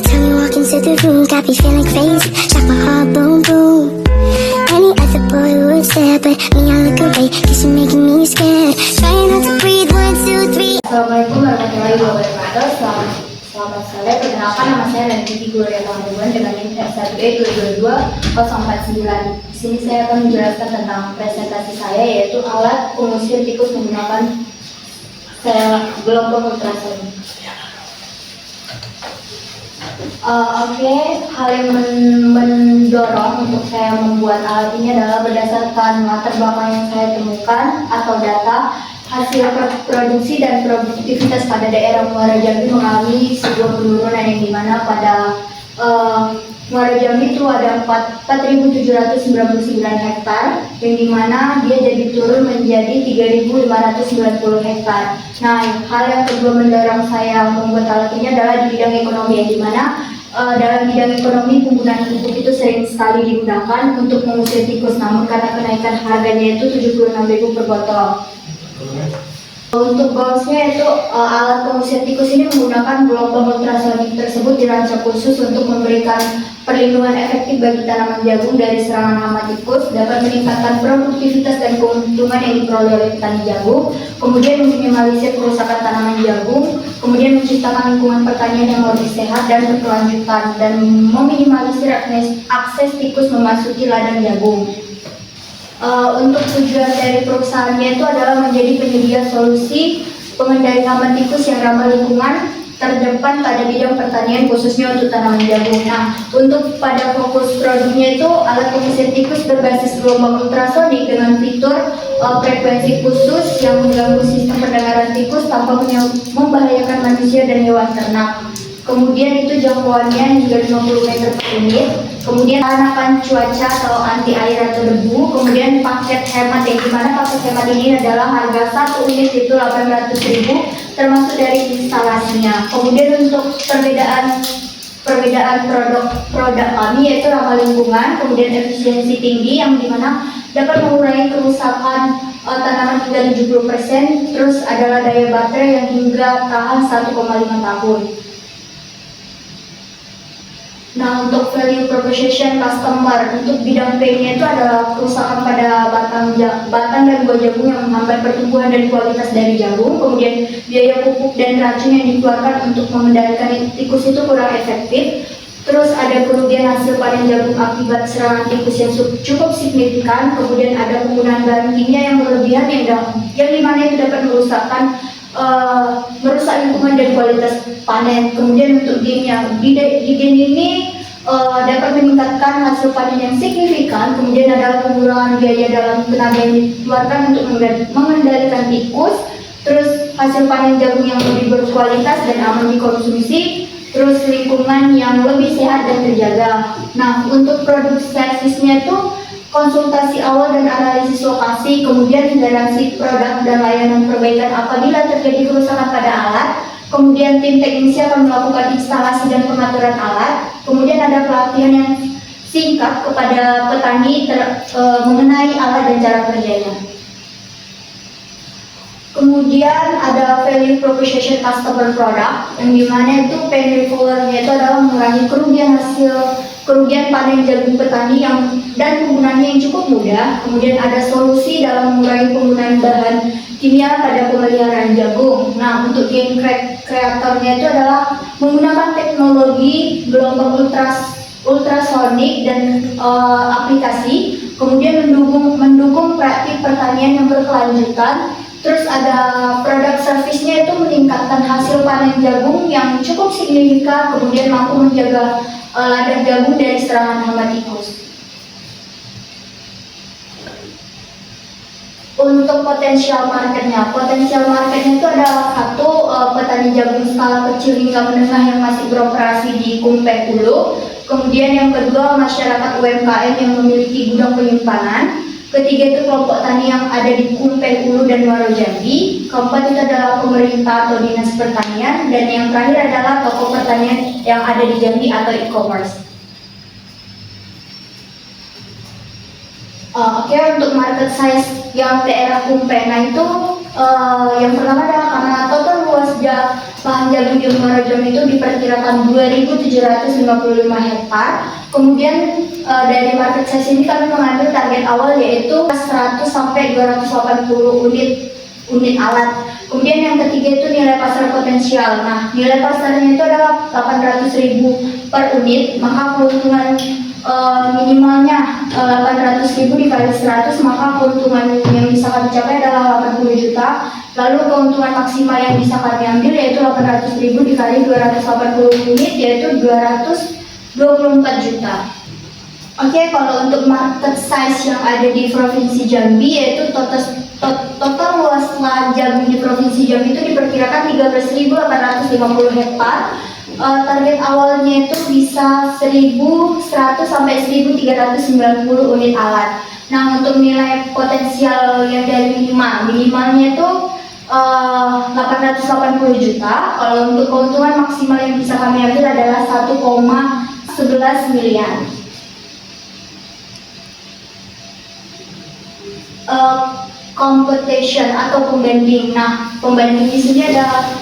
time you walk into the room, got me feeling crazy, shot my heart boom boom. Any other boy would stare, but me I look away, cause you're making me scared. Trying not to breathe, 1, 2, 3. Assalamualaikum warahmatullahi wabarakatuh. Selamat sore. Perkenalkan, nama saya Randy Gloria Pangaribuan dengan NIM F1E 222-049. Di sini saya akan menjelaskan tentang presentasi saya, yaitu alat pengusir tikus menggunakan gelombang ultrasonik. Hal yang mendorong untuk saya membuat alat ini adalah berdasarkan latar belakang yang saya temukan atau data hasil produksi dan produktivitas pada daerah Muara Jambi mengalami sebuah penurunan yang dimana pada Muara Jambi itu ada 4.799 hektar, yang dimana dia jadi turun menjadi 3.590 hektar. Nah, hal yang kedua mendorong saya membuat alat ini adalah di bidang ekonomi, yang dimana dalam bidang ekonomi penggunaan pupuk itu sering sekali digunakan untuk mengusir tikus, namun karena kenaikan harganya itu 76.000 per botol. Untuk goalsnya itu alat pengusir tikus ini menggunakan gelombang ultrasonik tersebut dirancang khusus untuk memberikan perlindungan efektif bagi tanaman jagung dari serangan hama tikus, dapat meningkatkan produktivitas dan keuntungan yang diperoleh oleh petani jagung, kemudian meminimalisir kerusakan tanaman jagung, kemudian menciptakan lingkungan pertanian yang lebih sehat dan berkelanjutan, dan meminimalisir akses tikus memasuki ladang jagung. Untuk tujuan dari perusahaannya itu adalah menjadi penyedia solusi pengendali hama tikus yang ramah lingkungan terdepan pada bidang pertanian khususnya untuk tanaman jagung. Nah, untuk pada fokus produknya itu alat pengusir tikus berbasis gelombang ultrasonik dengan fitur frekuensi khusus yang mengganggu sistem pendengaran tikus tanpa membahayakan manusia dan hewan ternak. Kemudian itu jangkauannya hingga 50 meter per menit. Kemudian tahan cuaca atau anti air atau debu. Kemudian paket hemat, yang dimana paket hemat ini adalah harga satu unit itu 800.000 termasuk dari instalasinya. Kemudian untuk perbedaan produk kami yaitu ramah lingkungan, kemudian efisiensi tinggi yang dimana dapat mengurangi kerusakan tanaman hingga 70%, terus adalah daya baterai yang hingga tahan 1,5 tahun. Nah, untuk value proposition customer, untuk bidang P-nya itu adalah kerusakan pada batang dan buah jagung yang menghambat pertumbuhan dan kualitas dari jagung, kemudian biaya pupuk dan racun yang dikeluarkan untuk mengendalikan tikus itu kurang efektif, terus ada kerugian hasil panen jagung akibat serangan tikus yang cukup signifikan, kemudian ada penggunaan bahan kimia yang berlebihan yang dimana itu dapat merusak lingkungan dan kualitas panen. Kemudian untuk gennya, di gen ini dapat meningkatkan hasil panen yang signifikan. Kemudian adalah pengurangan biaya dalam tenaga yang dikeluarkan untuk mengendalikan tikus, terus hasil panen jagung yang lebih berkualitas dan aman dikonsumsi, terus lingkungan yang lebih sehat dan terjaga. Nah, untuk produk servisnya itu konsultasi awal dan analisis lokasi, kemudian garansi produk dan layanan perbaikan apabila terjadi kerusakan pada alat, kemudian tim teknisi akan melakukan instalasi dan pengaturan alat, kemudian ada pelatihan yang singkat kepada petani mengenai alat dan cara kerjanya. Kemudian ada value proposition customer product, yang dimana itu pain remover-nya itu adalah mengurangi kerugian panen jagung petani dan penggunaannya yang cukup mudah. Kemudian ada solusi dalam mengurangi penggunaan bahan kimia pada pemeliharaan jagung. Nah, untuk game kreatornya itu adalah menggunakan teknologi gelombang ultrasonik dan aplikasi, kemudian mendukung praktik pertanian yang berkelanjutan. Terus ada produk servisnya itu meningkatkan hasil panen jagung yang cukup signifikan, kemudian mampu menjaga ladang jagung dari serangan hama tikus. Untuk potensial marketnya itu adalah satu, petani jagung skala kecil hingga menengah yang masih beroperasi di Kumpe Hulu. Kemudian yang kedua, masyarakat UMKM yang memiliki gudang penyimpanan. Ketiga itu kelompok tani yang ada di Kumpe Hulu dan Muara Jambi. Keempat itu adalah pemerintah atau dinas pertanian, dan yang terakhir adalah toko pertanian yang ada di Jambi atau e-commerce. Untuk market size yang daerah Kumpe, nah itu yang pertama adalah karena total luas lahan jagung di Muara Jom itu diperkirakan 2.755 hektar. Kemudian dari market size ini kami mengambil target awal yaitu 100 sampai 280 unit alat. Kemudian yang ketiga itu nilai pasar potensial. Nah, nilai pasarnya itu adalah 800.000 per unit, maka keuntungan minimalnya 800.000 dikali 100, maka keuntungan yang bisa kami capai adalah 80 juta. Lalu keuntungan maksimal yang bisa kami ambil yaitu 800.000 dikali 280 unit, yaitu 224 juta. Oke, kalau untuk market size yang ada di Provinsi Jambi yaitu total luas lahan jagung di Provinsi Jambi itu diperkirakan 13.850 hektar. Target awalnya itu bisa 1.100 sampai 1.390 unit alat. Nah, untuk nilai potensial yang dari minimalnya itu 880 juta. Kalau untuk keuntungan maksimal yang bisa kami ambil adalah 1,11 miliar. Competition atau pembanding. Nah, pembanding di sini ada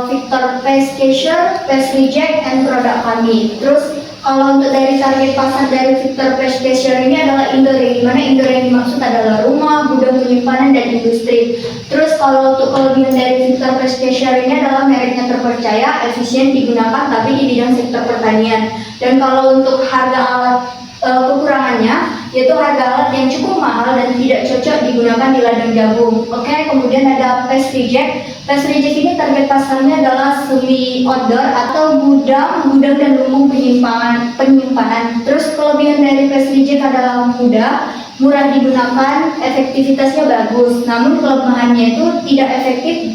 Victor Pace Cashier, Pace Reject, and produk kami. Terus kalau untuk dari target pasar dari Victor Pace Cashier ini adalah indoor, yang dimana indoor yang dimaksud adalah rumah, gudang penyimpanan, dan industri. Terus kalau untuk kelebihan dari Victor Pace Cashier ini adalah mereknya terpercaya, efisien digunakan tapi di bidang sektor pertanian. Dan kalau untuk harga alat kekurangannya yaitu harga alat yang cukup mahal dan tidak cocok digunakan di ladang jagung. Oke, kemudian ada Pace Reject. Pace Reject ini target pasarnya adalah semi outdoor atau gudang dan lumbung penyimpanan. Terus kelebihan dari Pace Reject adalah murah digunakan, efektivitasnya bagus. Namun kelemahannya itu tidak efektif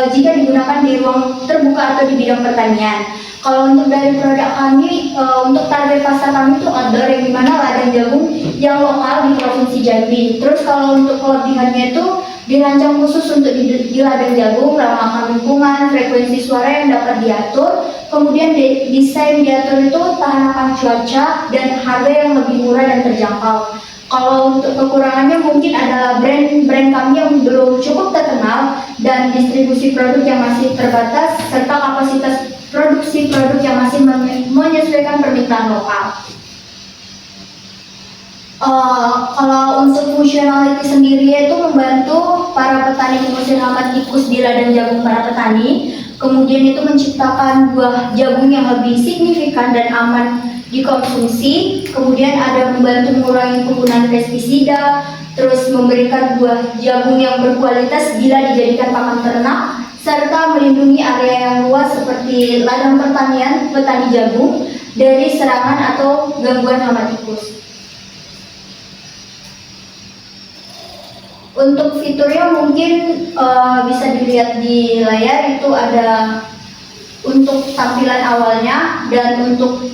jika digunakan di ruang terbuka atau di bidang pertanian. Kalau untuk dari produk kami, untuk target pasar kami itu outdoor, yang dimana ladang jagung yang lokal di Provinsi Jambi. Terus kalau untuk kelebihannya itu dirancang khusus untuk di ladang jagung, ramah lingkungan, frekuensi suara yang dapat diatur, kemudian desain diatur itu tahan akan cuaca, dan harga yang lebih murah dan terjangkau. Kalau untuk kekurangannya mungkin adalah brand kami yang belum cukup terkenal dan distribusi produk yang masih terbatas serta kapasitas produksi produk yang masih menyesuaikan permintaan lokal. Kalau untuk fungsionality sendiri itu membantu para petani mengusir hama tikus di ladang jagung para petani, kemudian itu menciptakan buah jagung yang lebih signifikan dan aman dikonsumsi, kemudian ada membantu mengurangi penggunaan pestisida, terus memberikan buah jagung yang berkualitas bila dijadikan pakan ternak, serta melindungi area yang luas seperti ladang pertanian petani jagung dari serangan atau gangguan hama tikus. Untuk fiturnya mungkin bisa dilihat di layar, itu ada untuk tampilan awalnya, dan untuk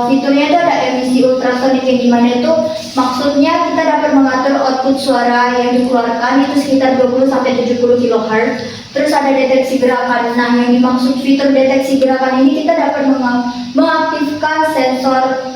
fiturnya itu ada emisi ultrasonik, yang dimana itu maksudnya kita dapat mengatur output suara yang dikeluarkan itu sekitar 20-70 kHz. Terus ada deteksi gerakan. Nah, yang dimaksud fitur deteksi gerakan ini kita dapat mengaktifkan sensor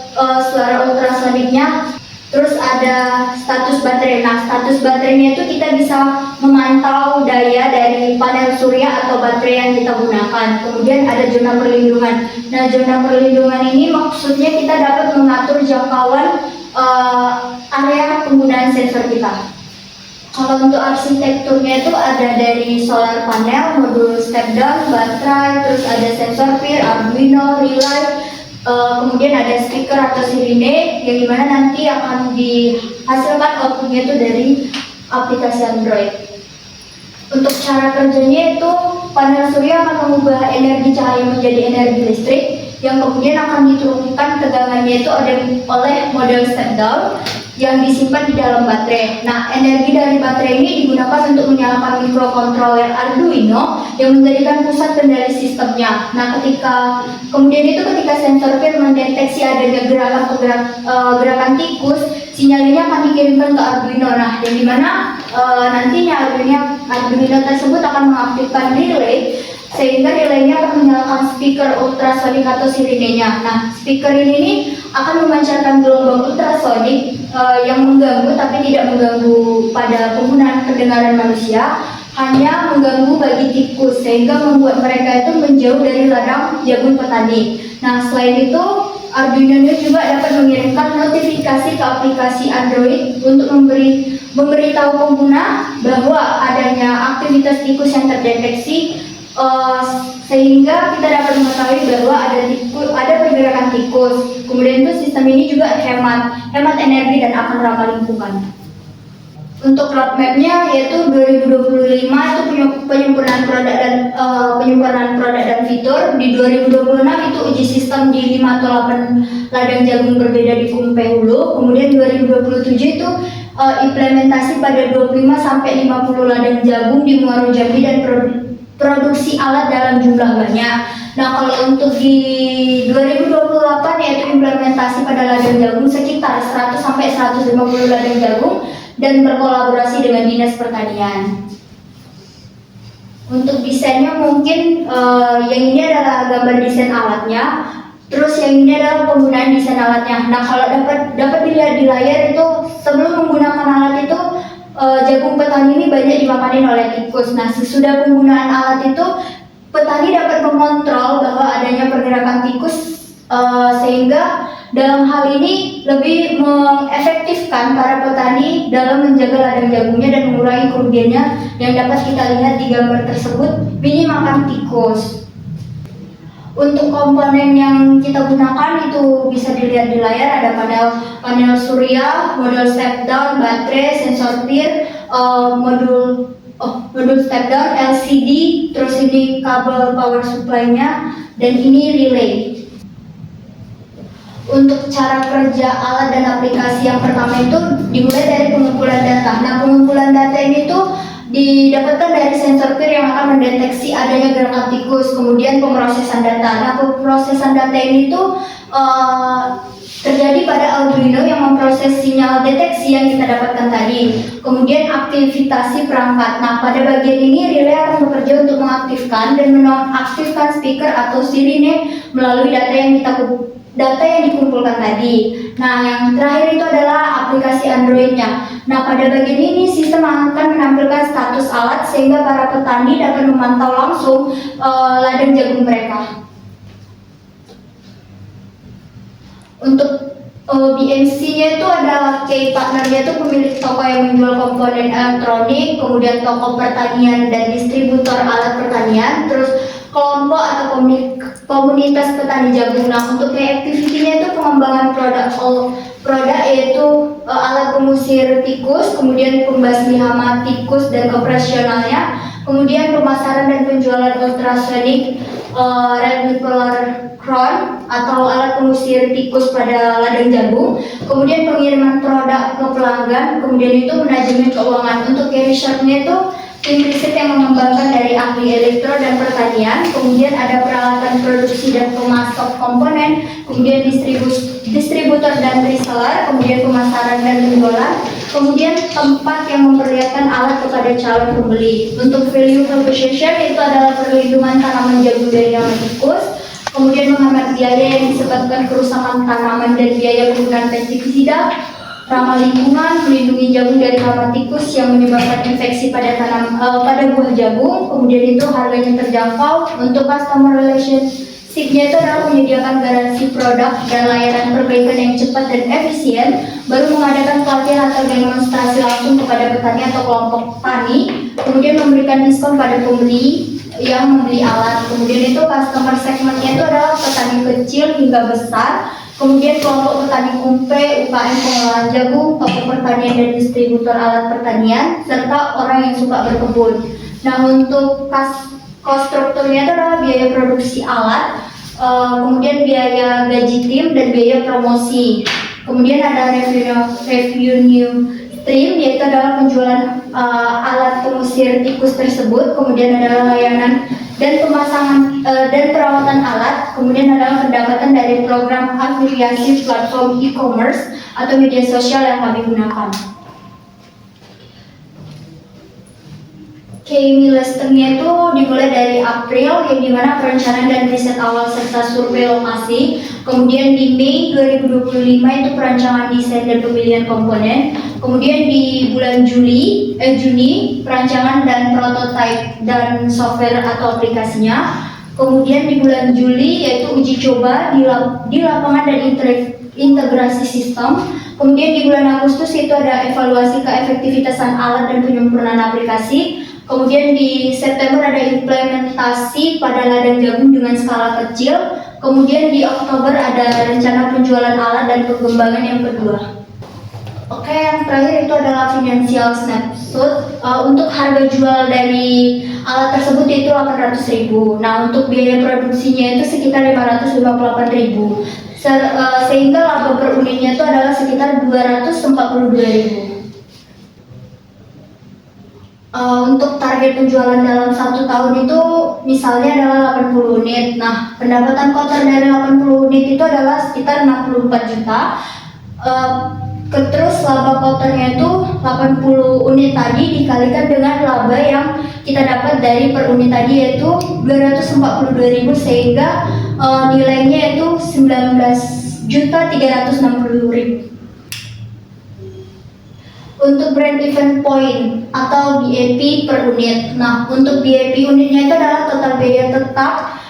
suara ultrasoniknya. Terus ada status baterai. Nah, status baterainya itu kita bisa memantau daya dari panel surya atau baterai yang kita gunakan. Kemudian ada zona perlindungan. Nah, zona perlindungan ini maksudnya kita dapat mengatur jangkauan area penggunaan sensor kita. Kalau untuk arsitekturnya itu ada dari solar panel, modul step down, baterai, terus ada sensor peer, Arduino, relay. Kemudian ada speaker atau sirine, yang dimana nanti akan dihasilkan outputnya itu dari aplikasi Android. Untuk cara kerjanya itu panel surya akan mengubah energi cahaya menjadi energi listrik, yang kemudian akan diturunkan tegangannya itu oleh model step down yang disimpan di dalam baterai. Nah, energi dari baterai ini digunakan untuk menyalakan microcontroller Arduino yang menjadikan pusat kendali sistemnya. Nah, ketika sensor peer mendeteksi adanya gerakan tikus, sinyal ini akan dikirimkan ke Arduino. Nah, yang dimana nantinya Arduino tersebut akan mengaktifkan relay, sehingga relaynya akan menyalakan speaker ultrasonik atau sirinenya. Nah, speaker ini akan memancarkan gelombang ultrasonik yang mengganggu tapi tidak mengganggu pada penggunaan kedengaran manusia. hanya mengganggu bagi tikus sehingga membuat mereka itu menjauh dari ladang jagung petani. Nah, selain itu Arduino juga dapat mengirimkan notifikasi ke aplikasi Android untuk memberitahu pengguna bahwa adanya aktivitas tikus yang terdeteksi, sehingga kita dapat mengetahui bahwa ada pergerakan tikus. Kemudian itu sistem ini juga hemat energi dan akan ramah lingkungan. Untuk roadmap-nya yaitu 2025 itu penyempurnaan produk dan fitur. Di 2026 itu uji sistem di 5 atau 8 ladang jagung berbeda di Kumpe Hulu. Kemudian 2027 itu implementasi pada 25 sampai 50 ladang jagung di Muaro Jambi dan produksi alat dalam jumlah banyak. Nah, kalau untuk di 2028 yaitu implementasi pada ladang jagung sekitar 100 sampai 150 ladang jagung dan berkolaborasi dengan Dinas Pertanian. Untuk desainnya mungkin yang ini adalah gambar desain alatnya, terus yang ini adalah penggunaan desain alatnya. Nah, kalau dapat dilihat di layar itu sebelum menggunakan alat itu jagung petani ini banyak dimakanin oleh tikus. Nah, sesudah penggunaan alat itu petani dapat mengontrol bahwa adanya pergerakan tikus, sehingga dalam hal ini lebih mengefektifkan para petani dalam menjaga ladang jagungnya dan mengurangi kerugiannya yang dapat kita lihat di gambar tersebut, minim makan tikus. Untuk komponen yang kita gunakan itu bisa dilihat di layar, ada panel surya, modul step down, baterai, sensor tir, modul step down, LCD, terus ini kabel power supply-nya, dan ini relay. Untuk cara kerja alat dan aplikasi yang pertama itu dimulai dari pengumpulan data. Nah, pengumpulan data ini tuh didapatkan dari sensor PIR yang akan mendeteksi adanya gerakan tikus, kemudian pemrosesan data. Nah, pemrosesan data ini tuh terjadi pada Arduino yang memproses sinyal deteksi yang kita dapatkan tadi. Kemudian aktivitas perangkat. Nah, pada bagian ini relay akan bekerja untuk mengaktifkan dan menonaktifkan speaker atau sirine melalui data yang dikumpulkan tadi. Nah, yang terakhir itu adalah aplikasi Android-nya. Nah, pada bagian ini sistem akan menampilkan status alat sehingga para petani dapat memantau langsung ladang jagung mereka. Untuk BMC-nya itu ada key partner-nya itu pemilik toko yang menjual komponen elektronik, kemudian toko pertanian dan distributor alat pertanian, terus kelompok atau komunitas petani jagung. Nah, untuk activity-nya itu pengembangan produk yaitu alat pengusir tikus, kemudian pembasmi hama tikus dan operasionalnya, kemudian pemasaran dan penjualan ultrasonic reticular crown atau alat pengusir tikus pada ladang jagung, kemudian pengiriman produk ke pelanggan, kemudian itu manajemen keuangan. Untuk key research-nya itu tim riset yang mengembangkan dari ahli elektro dan pertanian, kemudian ada peralatan produksi dan pemasok komponen, kemudian distributor dan reseller, kemudian pemasaran dan penjualan, kemudian tempat yang memperlihatkan alat kepada calon pembeli. Untuk value proposition itu adalah perlindungan tanaman jagung dari hama tikus, kemudian menghemat biaya yang disebabkan kerusakan tanaman dan biaya penggunaan pestisida, ramah lingkungan, melindungi jagung dari hama tikus yang menyebabkan infeksi pada buah jagung, kemudian itu harganya terjangkau. Untuk customer relationship-nya itu adalah menyediakan garansi produk dan layanan perbaikan yang cepat dan efisien, baru mengadakan pelatihan atau demonstrasi langsung kepada petani atau kelompok tani, kemudian memberikan diskon pada pembeli yang membeli alat. Kemudian itu customer segment-nya itu adalah petani kecil hingga besar, kemudian kelompok petani Kumpe, UKM pengolahan jagung, toko pertanian dan distributor alat pertanian, serta orang yang suka berkebun. Nah, untuk cost strukturnya itu adalah biaya produksi alat, kemudian biaya gaji tim dan biaya promosi. Kemudian ada revenue stream, yaitu adalah penjualan alat pengusir tikus tersebut, kemudian adalah layanan dan pemasangan dan perawatan alat, kemudian adalah pendapatan dari program afiliasi platform e-commerce atau media sosial yang kami gunakan. Milestone-nya itu dimulai dari April, yang dimana perencanaan dan riset awal serta survei lokasi, Kemudian di Mei 2025 itu perancangan desain dan pemilihan komponen. Kemudian di bulan Juni perancangan dan prototipe dan software atau aplikasinya. Kemudian di bulan Juli yaitu uji coba di lapangan dan integrasi sistem. Kemudian di bulan Agustus itu ada evaluasi keefektivitasan alat dan penyempurnaan aplikasi. Kemudian di September ada implementasi pada ladang jagung dengan skala kecil. Kemudian di Oktober ada rencana penjualan alat dan pengembangan yang kedua. Oke, yang terakhir itu adalah financial snapshot. Untuk harga jual dari alat tersebut itu 800.000. Nah, untuk biaya produksinya itu sekitar 558.000. Sehingga laba per unitnya itu adalah sekitar 242.000. Untuk target penjualan dalam 1 tahun itu misalnya adalah 80 unit. Nah, pendapatan kotor dari 80 unit itu adalah sekitar 64 juta. Terus laba kotornya itu 80 unit tadi dikalikan dengan laba yang kita dapat dari per unit tadi yaitu 242.000, sehingga nilainya itu 19.360.000. Untuk brand event point atau BEP per unit. Nah, untuk BEP unitnya itu adalah total biaya tetap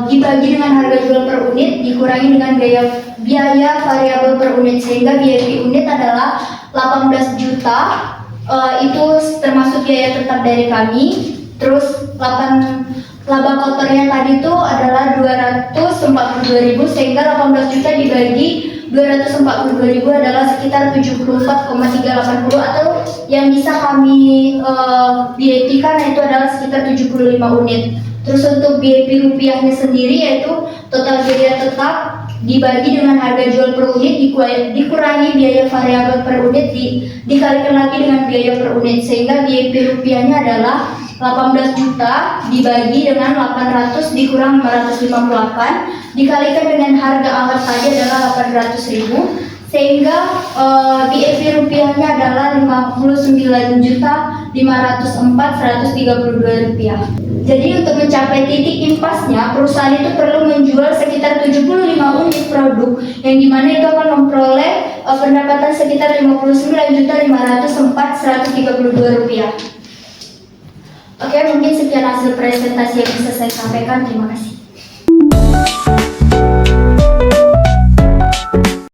dibagi dengan harga jual per unit dikurangi dengan biaya variabel per unit, sehingga BEP unit adalah 18 juta. Itu termasuk biaya tetap dari kami. Terus laba kotornya tadi itu adalah 242.000, sehingga 18 juta dibagi 242.000 adalah sekitar 74,380, atau yang bisa kami BEP-kan itu adalah sekitar 75 unit. Terus untuk BEP rupiahnya sendiri yaitu total biaya tetap dibagi dengan harga jual per unit dikurangi biaya variabel per unit dikalikan lagi dengan biaya per unit, sehingga BEP rupiahnya adalah 18 juta dibagi dengan 800 dikurang 558 dikalikan dengan harga alat tadi adalah 800.000, sehingga BEP rupiahnya adalah 59.504.132 rupiah. Jadi untuk mencapai titik impasnya, perusahaan itu perlu menjual sekitar 75 unit produk, yang dimana itu akan memperoleh pendapatan sekitar 59.504.132 rupiah. Oke, mungkin sekian hasil presentasi yang bisa saya sampaikan. Terima kasih.